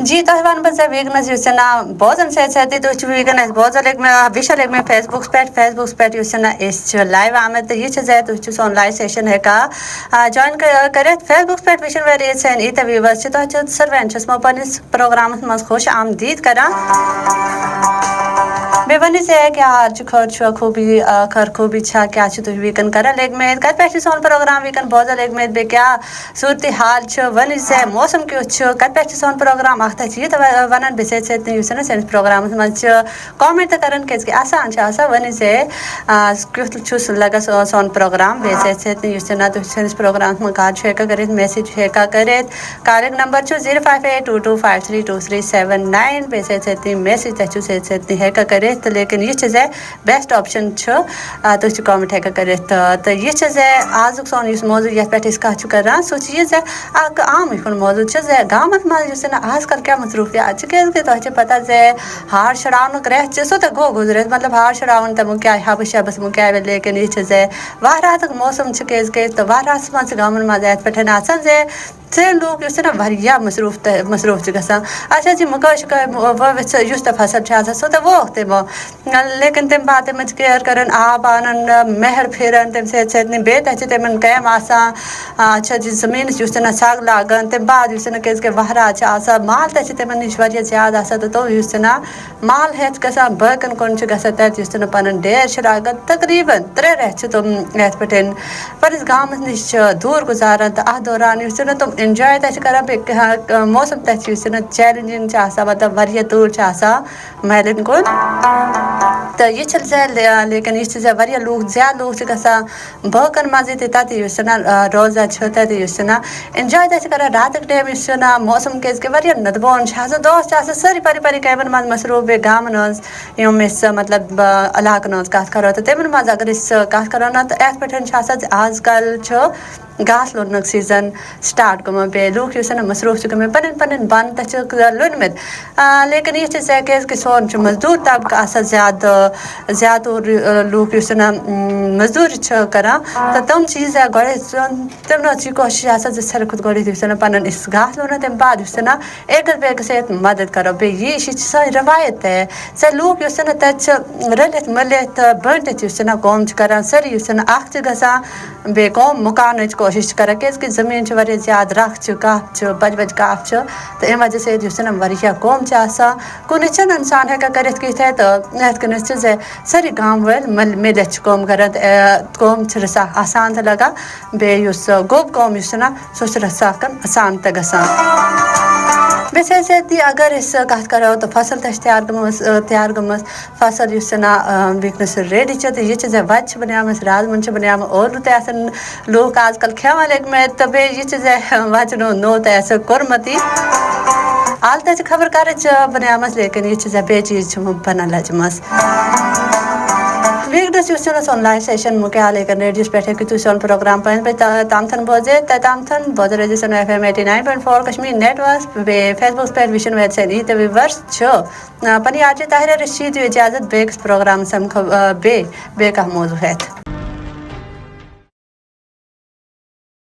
जी तो वन बस वीकनेस यूसना बहुत से तो वीकनेस बहुत विशल में फेसबुक पे यूसना इस लाइव आमे तो ये तो सोन लाइव सेशन है का जॉइन करे फेसबुक पे विशन वेरी सेन इते व्यूवर्स तो सर्वेंट्स मो पनिस प्रोग्राम मस खुश आमदीद करा बेवनी से क्या आज खर्च खूबी खर खूबी छा क्या तो वीकन करा लेग में कर पैसे सोन प्रोग्राम वीकन बहुत लेग में बे क्या सूरत हाल छ वनी से मौसम क्यों छ कर पैसे सोन प्रोग्राम आखता छी तो वनन बिसे से यूसन सेंस प्रोग्राम मंच कमेंट करन के आसान छ आसा वनी से क्यों छुस लगा सोन प्रोग्राम बेसे से यूसन तो सेंस प्रोग्राम में कार्ड शेयर करे मैसेज है का करे कार्य नंबर छ 0582253237 बेसे से मैसेज तचु से है का करे तो लेकिन ये चीज़ है बेस्ट ऑप्शन छ तो इस कमेंट है करे तो ये चीज़ है आज सोन इस मौजूद ये पे इसका कर रहा सोचिए जे आम इफन मौजूद चीज़ है गांव में मान जैसे ना आजकल क्या मसरूफ है आज के तो अच्छे पता जे हार शरावन करे जैसे तो गो गुजरे मतलब हार शरावन तो मुक्या हाबशा बस मुक्या लेकिन ये चीज़ है वाह तक मौसम छ के तो वाह रात में गांव में जाए पे ना जे से लोग जैसे ना भरिया मसरूफ गसा अच्छा जी मकश का वो युस्त फसल छा सो तो वो ते वो लेकिन तम बात में केयर करन आब आनन मेहर फेरन तम से ने बेत अच्छे तमन कैम आसा अच्छा जी जमीन युस्त ना साग लागन तम बाद युस्त ना के वहरा अच्छा आसा माल तचे तमन ईश्वरीय ज्यादा आसा तो युस्त ना माल है गसा बकन कोन छ गसा त युस्त ना पनन डेर शरागत तकरीबन 3 रह छ तुम एत पटन पर इस गांव में निश दूर गुजारन त आ दौरान युस्त ना तुम एंजॉय तच करा पे मौसम तच युस्त ना चैलेंजिंग छ आसा मतलब वरिया दूर छ आसा महलन को तो ये चल जाए लेकिन इस चीज़ वरिया लोग ज्यादा लोग से कैसा बकन माजे देता थी युसना रोजा छोटा थी युसना एंजॉय तच करा रात के टाइम युसना मौसम के इसके वरिया नदबोन छासा दोस्त छासा सारी परी कैबन माज मसरूफ बे गाम नोज यो मिस मतलब अलाक नोज कास करो तो तेमन माज अगर इस कास करो ना तो एस पैटर्न छासा आजकल छो घास लोन सीजन स्टार्ट को पे लोग युसना मसरूफ चुके में पनन बन तच लोन में लेकिन ये चीज़ है कि सोन जो मजदूर तबका आसा ज्यादा लोग युसना मजदूर छ करा तो तम चीज़ है गड़े तम ना ची कोशिश आसा जैसे खुद गड़े युसना पनन इस घास लोना तम बाद युसना एक बेग से मदद करो बे ये चीज़ रवायत है से लोग युसना तच रलत मलत बंट युसना कौम करा सर युसना आख गसा बे कौम मुकान कोशिश करा कि इसकी ज़मीन च वरी ज्यादा रख च काफ च बज काफ च तो एम वजह से युसना वरिया कौम च आसा कुन चन इंसान है का करत की थे तो नेत कन चीज सरी गांव वेल मिले कौम करत कौम छरसा आसान त लगा बे युस गोब कौम युसना सोच रसा कन आसान त गसा वैसे से अगर इस बात करो तो फसल तैयार गमस फसल युसना वीकनेस रेडी च तो ये चीज़ वच बनिया मस राज मंच बनिया और तैसन लोग आजकल खेवा लेग में तबे ये चीज़ वच नो तैस कुरमती आल तच खबर करे च बनिया मस लेकिन ये चीज़ बे चीज बना लजमस वीकनेस युसना सोन लाइव सेशन मुके लेकर रेडियो बैठे कि तू सोन प्रोग्राम पे तामथन बोजे तामथन बोजे रेडियो FM 89.4 कश्मीर नेटवर्क बे फेसबुक पे विशन वेबसाइट ई ते विवर्स छो पनी आज ताहिर रशीद इजाजत बेक्स प्रोग्राम सम बे का मौजू है